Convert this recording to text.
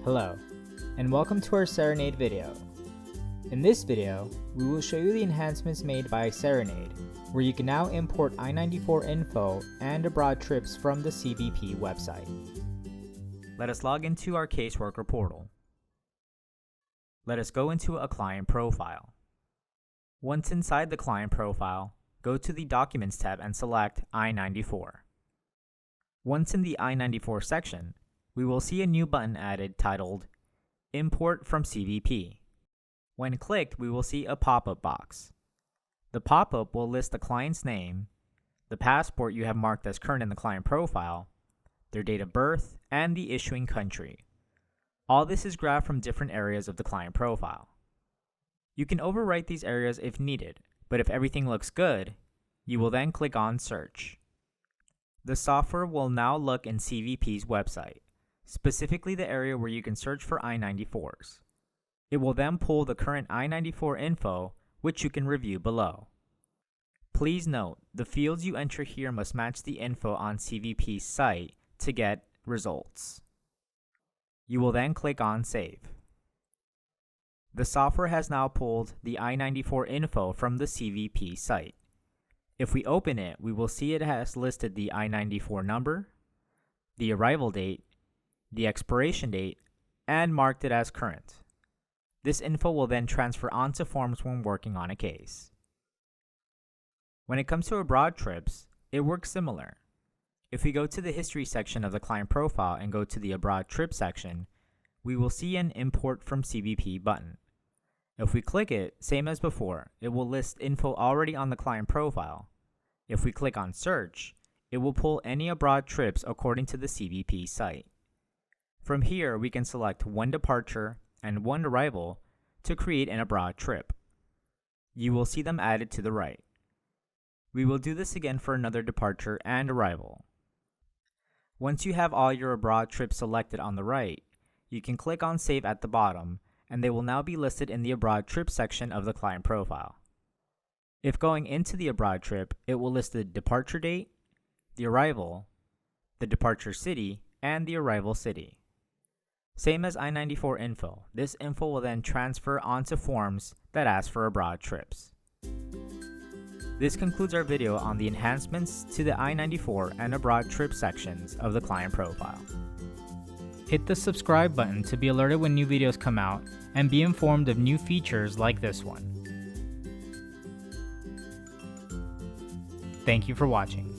Hello, and welcome to our Cerenade video. In this video, we will show you the enhancements made by Cerenade, where you can now import I-94 info and abroad trips from the CBP website. Let us log into our caseworker portal. Let us go into a client profile. Once inside the client profile, go to the Documents tab and select I-94. Once in the I-94 section, we will see a new button added titled Import from CBP. When clicked, we will see a pop-up box. The pop-up will list the client's name, the passport you have marked as current in the client profile, their date of birth, and the issuing country. All this is grabbed from different areas of the client profile. You can overwrite these areas if needed, but if everything looks good, you will then click on Search. The software will now look in CBP's website, specifically the area where you can search for I-94s. It will then pull the current I-94 info, which you can review below. Please note, the fields you enter here must match the info on CBP's site to get results. You will then click on Save. The software has now pulled the I-94 info from the CBP site. If we open it, we will see it has listed the I-94 number, the arrival date, the expiration date, and marked it as current. This info will then transfer onto forms when working on a case. When it comes to abroad trips, it works similar. If we go to the history section of the client profile and go to the abroad trip section, we will see an Import from CBP button. If we click it, same as before, it will list info already on the client profile. If we click on Search, it will pull any abroad trips according to the CBP site. From here, we can select one departure and one arrival to create an abroad trip. You will see them added to the right. We will do this again for another departure and arrival. Once you have all your abroad trips selected on the right, you can click on Save at the bottom, and they will now be listed in the abroad trip section of the client profile. If going into the abroad trip, it will list the departure date, the arrival, the departure city, and the arrival city. Same as I-94 info, this info will then transfer onto forms that ask for abroad trips. This concludes our video on the enhancements to the I-94 and abroad trip sections of the client profile. Hit the subscribe button to be alerted when new videos come out and be informed of new features like this one. Thank you for watching.